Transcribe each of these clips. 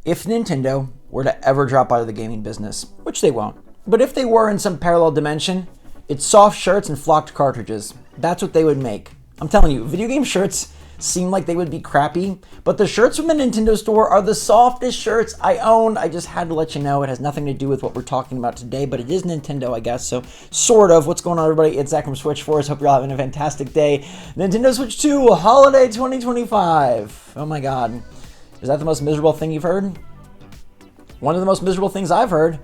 If Nintendo were to ever drop out of the gaming business, which they won't, but if they were in some parallel dimension, it's soft shirts and flocked cartridges. That's what they would make. I'm telling you, video game shirts seem like they would be crappy, but the shirts from the Nintendo store are the softest shirts I own. I just had to let you know. It has nothing to do with what we're talking about today, but it is Nintendo, I guess, so sort of. What's going on, everybody? It's Zach from SwitchForce. Hope you're all having a fantastic day. Nintendo Switch 2 Holiday 2025. Oh my god. Is that the most miserable thing you've heard? One of the most miserable things I've heard.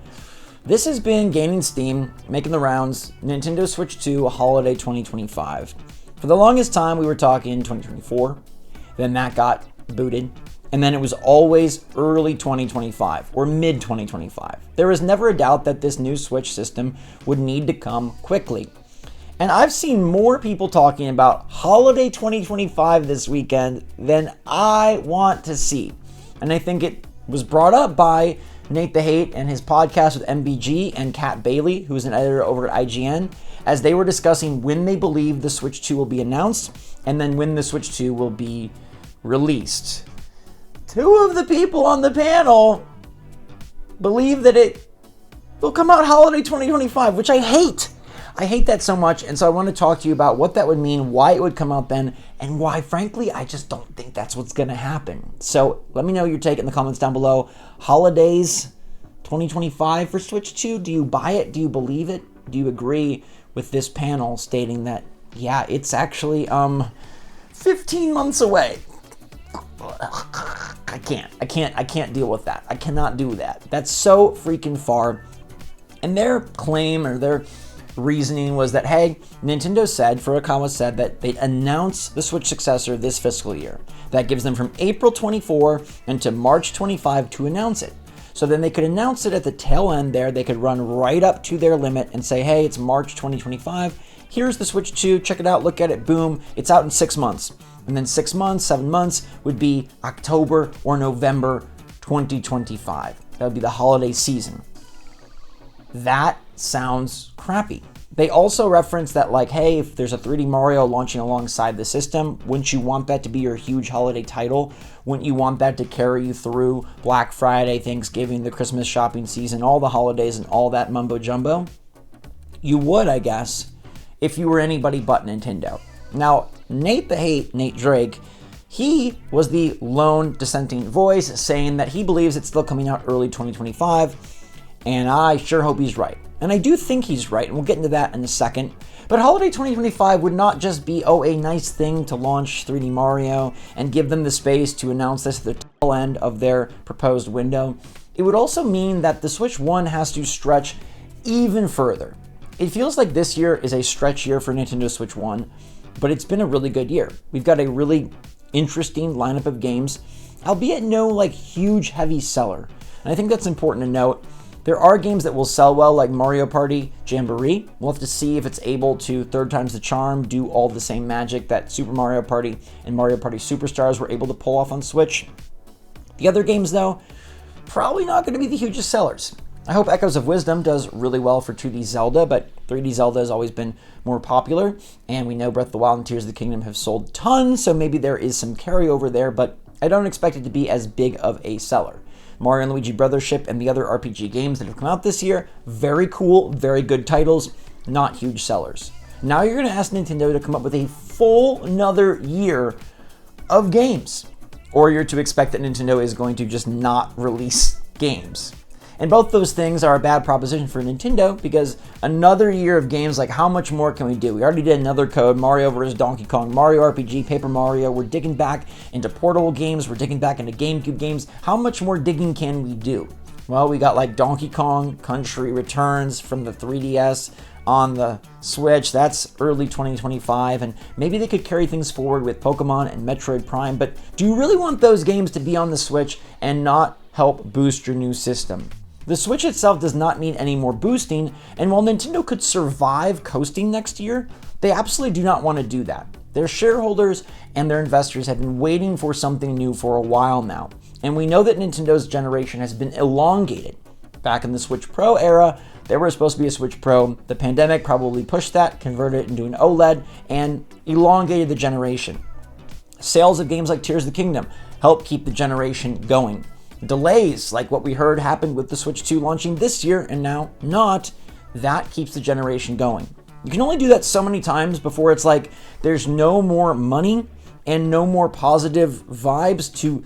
This has been gaining steam, making the rounds. Nintendo Switch 2 Holiday 2025. For the longest time, we were talking 2024, then that got booted, and then it was always early 2025 or mid 2025. There was never a doubt that this new Switch system would need to come quickly. And I've seen more people talking about Holiday 2025 this weekend than I want to see. And I think it was brought up by Nate the Hate and his podcast with MBG and Kat Bailey, who is an editor over at IGN, as they were discussing when they believe the Switch 2 will be announced and then when the Switch 2 will be released. Two of the people on the panel believe that it will come out Holiday 2025, which I hate. I hate that so much, and so I want to talk to you about what that would mean, why it would come out then, and why, frankly, I just don't think that's what's going to happen. So let me know your take in the comments down below. Holidays 2025 for Switch 2, do you buy it? Do you believe it? Do you agree with this panel stating that, yeah, it's actually 15 months away? I can't deal with that. I cannot do that. That's so freaking far. And their claim or their reasoning was that, hey, Nintendo said, Furukawa said that they'd announce the Switch successor this fiscal year. That gives them from April 24 into March 25 to announce it. So then they could announce it at the tail end there. They could run right up to their limit and say, hey, it's March 2025. Here's the Switch 2. Check it out. Look at it. Boom. It's out in 6 months. And then 6 months, 7 months would be October or November 2025. That would be the holiday season. That sounds crappy. They also reference that, like, hey, if there's a 3D Mario launching alongside the system, wouldn't you want that to be your huge holiday title? Wouldn't you want that to carry you through Black Friday, Thanksgiving, the Christmas shopping season, all the holidays and all that mumbo jumbo? You would, I guess, if you were anybody but Nintendo. Now, Nate the Hate, Nate Drake, he was the lone dissenting voice saying that he believes it's still coming out early 2025, and I sure hope he's right. And I do think he's right, and we'll get into that in a second. But Holiday 2025 would not just be, a nice thing to launch 3D Mario and give them the space to announce this at the tail end of their proposed window. It would also mean that the Switch 1 has to stretch even further. It feels like this year is a stretch year for Nintendo Switch 1, but it's been a really good year. We've got a really interesting lineup of games, albeit no huge heavy seller. And I think that's important to note. There are games that will sell well, like Mario Party Jamboree. We'll have to see if it's able to, third time's the charm, do all the same magic that Super Mario Party and Mario Party Superstars were able to pull off on Switch. The other games, though, probably not going to be the hugest sellers. I hope Echoes of Wisdom does really well for 2D Zelda, but 3D Zelda has always been more popular, and we know Breath of the Wild and Tears of the Kingdom have sold tons, so maybe there is some carryover there, but I don't expect it to be as big of a seller. Mario and Luigi Brothership and the other RPG games that have come out this year, very cool, very good titles, not huge sellers. Now you're going to ask Nintendo to come up with a full another year of games, or you're to expect that Nintendo is going to just not release games. And both those things are a bad proposition for Nintendo, because another year of games, like, how much more can we do? We already did another code, Mario vs. Donkey Kong, Mario RPG, Paper Mario. We're digging back into portable games. We're digging back into GameCube games. How much more digging can we do? Well, we got Donkey Kong Country Returns from the 3DS on the Switch. That's early 2025, and maybe they could carry things forward with Pokemon and Metroid Prime, but do you really want those games to be on the Switch and not help boost your new system? The Switch itself does not need any more boosting, and while Nintendo could survive coasting next year, they absolutely do not want to do that. Their shareholders and their investors have been waiting for something new for a while now, and we know that Nintendo's generation has been elongated. Back in the Switch Pro era, there was supposed to be a Switch Pro. The pandemic probably pushed that, converted it into an OLED, and elongated the generation. Sales of games like Tears of the Kingdom helped keep the generation going. delays like what we heard happened with the Switch 2 launching this year and now not, that keeps the generation going. You can only do that so many times before it's like there's no more money and no more positive vibes to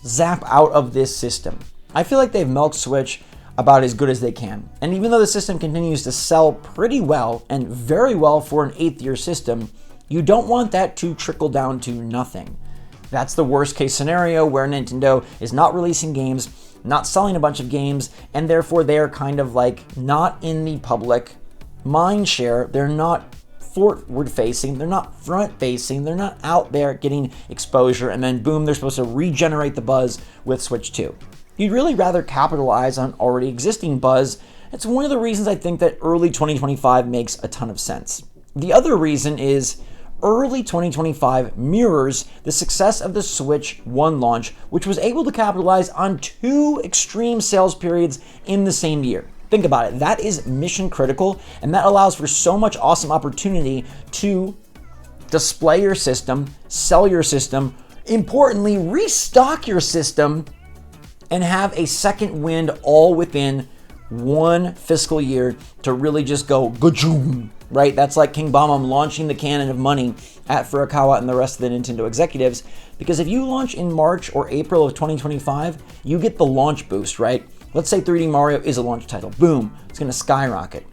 zap out of this system. I feel like they've milked Switch about as good as they can. And even though the system continues to sell pretty well and very well for an 8th year system, you don't want that to trickle down to nothing. That's the worst case scenario where Nintendo is not releasing games, not selling a bunch of games, and therefore they are kind of like not in the public mind share. They're not forward facing, they're not front facing, they're not out there getting exposure, and then boom, they're supposed to regenerate the buzz with Switch 2. You'd really rather capitalize on already existing buzz. It's one of the reasons I think that early 2025 makes a ton of sense. The other reason is early 2025 mirrors the success of the Switch 1 launch, which was able to capitalize on 2 extreme sales periods in the same year. Think about it. That is mission critical, and that allows for so much awesome opportunity to display your system, sell your system, importantly, restock your system, and have a second wind all within one fiscal year to really just go gajoom, right? That's like King Bamam launching the cannon of money at Furukawa and the rest of the Nintendo executives. Because if you launch in March or April of 2025, you get the launch boost, right? Let's say 3D Mario is a launch title. Boom, it's going to skyrocket.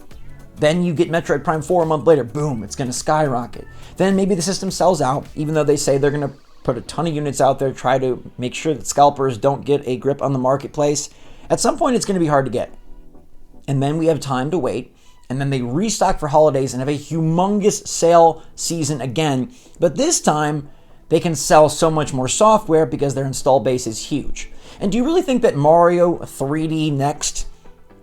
Then you get Metroid Prime 4 a month later. Boom, it's going to skyrocket. Then maybe the system sells out, even though they say they're going to put a ton of units out there, try to make sure that scalpers don't get a grip on the marketplace. At some point, it's going to be hard to get. And then we have time to wait. And then they restock for holidays and have a humongous sale season again. But this time, they can sell so much more software because their install base is huge. And do you really think that Mario 3D Next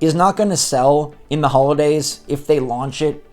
is not going to sell in the holidays if they launch it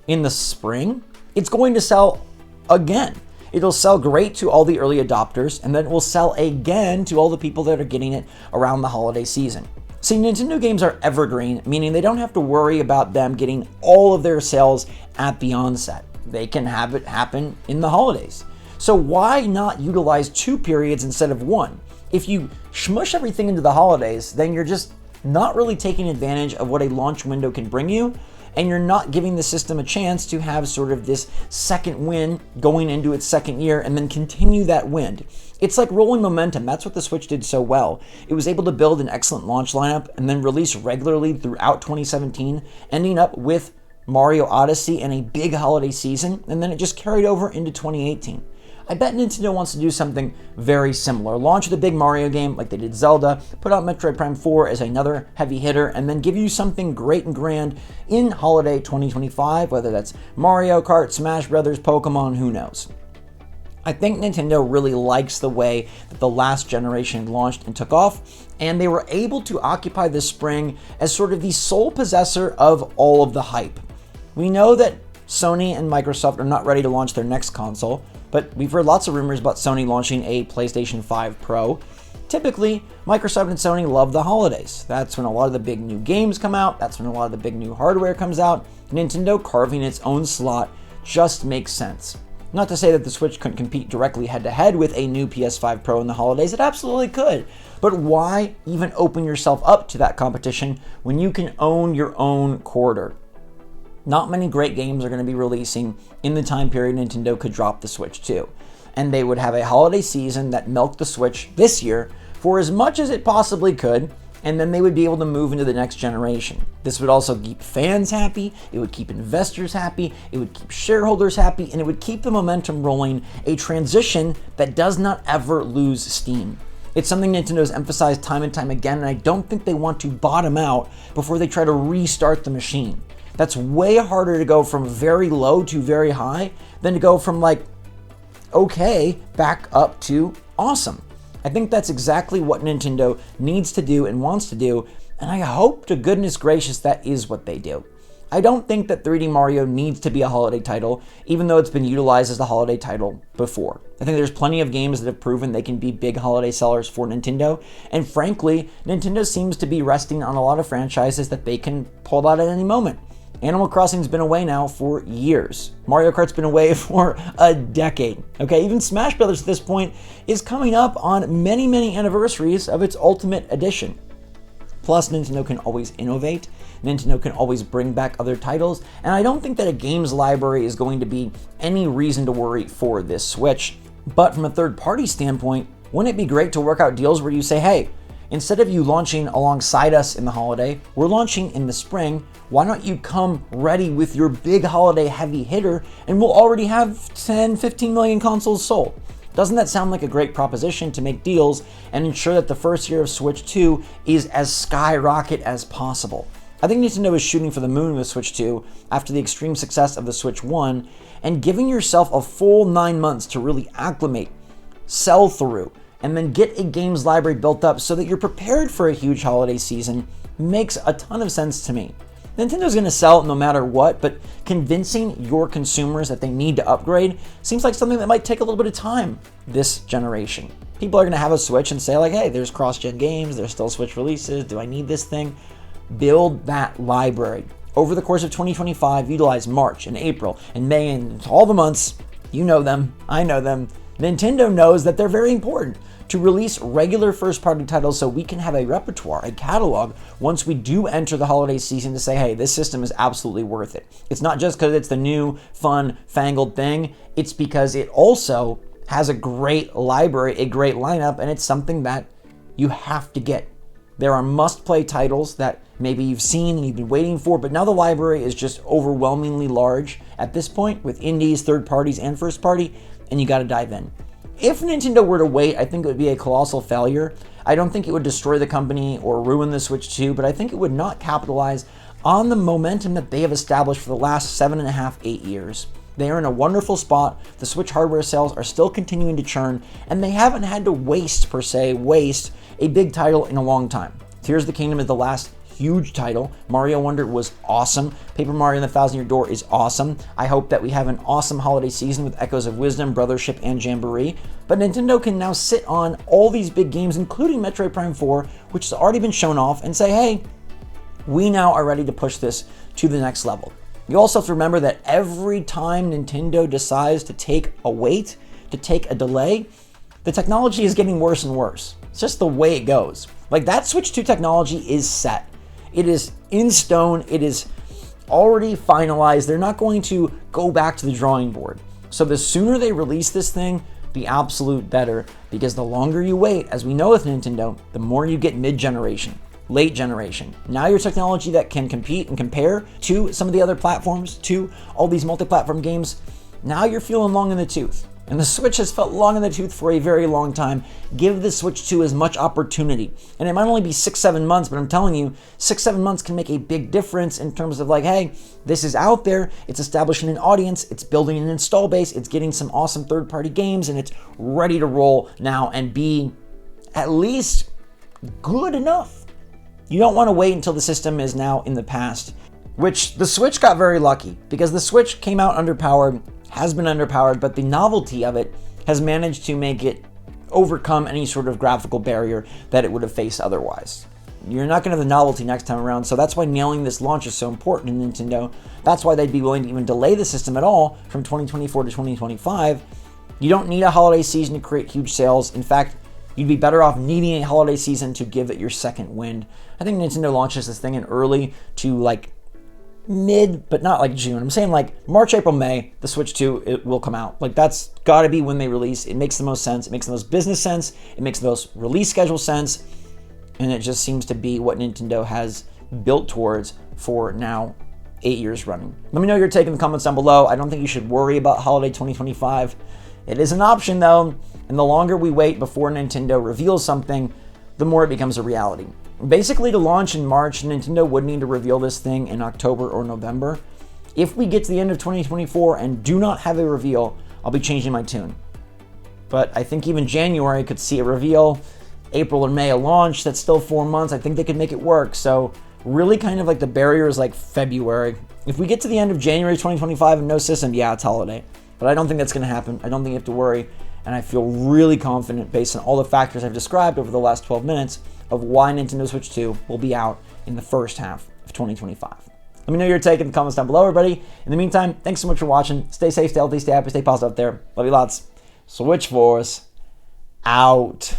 in the spring? It's going to sell again. It'll sell great to all the early adopters, and then it will sell again to all the people that are getting it around the holiday season. See, Nintendo games are evergreen, meaning they don't have to worry about them getting all of their sales at the onset. They can have it happen in the holidays. So why not utilize 2 periods instead of 1? If you smush everything into the holidays, then you're just not really taking advantage of what a launch window can bring you, and you're not giving the system a chance to have sort of this second wind going into its second year and then continue that wind. It's like rolling momentum. That's what the Switch did so well. It was able to build an excellent launch lineup and then release regularly throughout 2017, ending up with Mario Odyssey and a big holiday season, and then it just carried over into 2018. I bet Nintendo wants to do something very similar. Launch the big Mario game like they did Zelda, put out Metroid Prime 4 as another heavy hitter, and then give you something great and grand in holiday 2025, whether that's Mario Kart, Smash Brothers, Pokemon, who knows. I think Nintendo really likes the way that the last generation launched and took off, and they were able to occupy this spring as sort of the sole possessor of all of the hype. We know that Sony and Microsoft are not ready to launch their next console, but we've heard lots of rumors about Sony launching a PlayStation 5 Pro. Typically, Microsoft and Sony love the holidays. That's when a lot of the big new games come out. That's when a lot of the big new hardware comes out. Nintendo carving its own slot just makes sense. Not to say that the Switch couldn't compete directly head-to-head with a new PS5 Pro in the holidays. It absolutely could. But why even open yourself up to that competition when you can own your own quarter? Not many great games are going to be releasing in the time period Nintendo could drop the Switch 2. And they would have a holiday season that milked the Switch this year for as much as it possibly could, and then they would be able to move into the next generation. This would also keep fans happy, it would keep investors happy, it would keep shareholders happy, and it would keep the momentum rolling, a transition that does not ever lose steam. It's something Nintendo's emphasized time and time again, and I don't think they want to bottom out before they try to restart the machine. That's way harder to go from very low to very high than to go from like okay back up to awesome. I think that's exactly what Nintendo needs to do and wants to do, and I hope to goodness gracious that is what they do. I don't think that 3D Mario needs to be a holiday title, even though it's been utilized as a holiday title before. I think there's plenty of games that have proven they can be big holiday sellers for Nintendo, and frankly, Nintendo seems to be resting on a lot of franchises that they can pull out at any moment. Animal Crossing's been away now for years. Mario Kart's been away for a decade. Okay, even Smash Brothers at this point is coming up on many, many anniversaries of its Ultimate Edition. Plus, Nintendo can always innovate. Nintendo can always bring back other titles, and I don't think that a games library is going to be any reason to worry for this Switch. But from a third-party standpoint, wouldn't it be great to work out deals where you say, hey, instead of you launching alongside us in the holiday, we're launching in the spring. Why don't you come ready with your big holiday heavy hitter, and we'll already have 10, 15 million consoles sold. Doesn't that sound like a great proposition to make deals and ensure that the first year of Switch 2 is as skyrocket as possible? I think Nintendo is shooting for the moon with Switch 2 after the extreme success of the Switch 1, and giving yourself a full 9 months to really acclimate, sell through, and then get a games library built up so that you're prepared for a huge holiday season makes a ton of sense to me. Nintendo's going to sell no matter what, but convincing your consumers that they need to upgrade seems like something that might take a little bit of time this generation. People are going to have a Switch and say like, hey, there's cross-gen games, there's still Switch releases, do I need this thing? Build that library. Over the course of 2025, utilize March and April and May and all the months. You know them, I know them. Nintendo knows that they're very important to release regular first-party titles so we can have a repertoire, a catalog, once we do enter the holiday season to say, hey, this system is absolutely worth it. It's not just because it's the new, fun, fangled thing. It's because it also has a great library, a great lineup, and it's something that you have to get. There are must-play titles that maybe you've seen and you've been waiting for, but now the library is just overwhelmingly large at this point with indies, third parties, and first party, and you got to dive in. If Nintendo were to wait, I think it would be a colossal failure. I don't think it would destroy the company or ruin the Switch 2, but I think it would not capitalize on the momentum that they have established for the last 7.5, 8 years. They are in a wonderful spot. The Switch hardware sales are still continuing to churn, and they haven't had to waste a big title in a long time. Tears of the Kingdom is the last huge title. Mario Wonder was awesome. Paper Mario and the Thousand Year Door is awesome. I hope that we have an awesome holiday season with Echoes of Wisdom, Brothership, and Jamboree. But Nintendo can now sit on all these big games, including Metroid Prime 4, which has already been shown off, and say, hey, we now are ready to push this to the next level. You also have to remember that every time Nintendo decides to take a wait, to take a delay, the technology is getting worse and worse. It's just the way it goes. Like, that Switch 2 technology is set. It is in stone. It is already finalized. They're not going to go back to the drawing board. So the sooner they release this thing, the absolute better, because the longer you wait, as we know with Nintendo, the more you get mid-generation, late generation. Now your technology that can compete and compare to some of the other platforms, to all these multi-platform games, now you're feeling long in the tooth. And the Switch has felt long in the tooth for a very long time. Give the Switch 2 as much opportunity. And it might only be 6-7 months, but I'm telling you, 6-7 months can make a big difference in terms of like, hey, this is out there, it's establishing an audience, it's building an install base, it's getting some awesome third-party games, and it's ready to roll now and be at least good enough. You don't want to wait until the system is now in the past, which the Switch got very lucky because the Switch came out underpowered, has been underpowered, but the novelty of it has managed to make it overcome any sort of graphical barrier that it would have faced otherwise. You're not going to have the novelty next time around, so that's why nailing this launch is so important in Nintendo. That's why they'd be willing to even delay the system at all from 2024 to 2025. You don't need a holiday season to create huge sales. In fact, you'd be better off needing a holiday season to give it your second wind. I think Nintendo launches this thing in early to like mid, but not like June. I'm saying like March, April, May, the Switch 2, it will come out. Like, that's gotta be when they release. It makes the most sense. It makes the most business sense. It makes the most release schedule sense. And it just seems to be what Nintendo has built towards for now 8 years running. Let me know your take in the comments down below. I don't think you should worry about holiday 2025. It is an option though. And the longer we wait before Nintendo reveals something, the more it becomes a reality. Basically, to launch in March, Nintendo would need to reveal this thing in October or November. If we get to the end of 2024 and do not have a reveal, I'll be changing my tune. But I think even January could see a reveal. April or May a launch. That's still 4 months. I think they could make it work. So really kind of like the barrier is like February. If we get to the end of January 2025 and no system, yeah, it's holiday. But I don't think that's going to happen. I don't think you have to worry. And I feel really confident based on all the factors I've described over the last 12 minutes of why Nintendo Switch 2 will be out in the first half of 2025. Let Let me know your take in the comments down below, everybody. In the meantime, thanks so much for watching. Stay safe, stay healthy, stay happy, stay positive out there. Love you lots. SwitchForce out.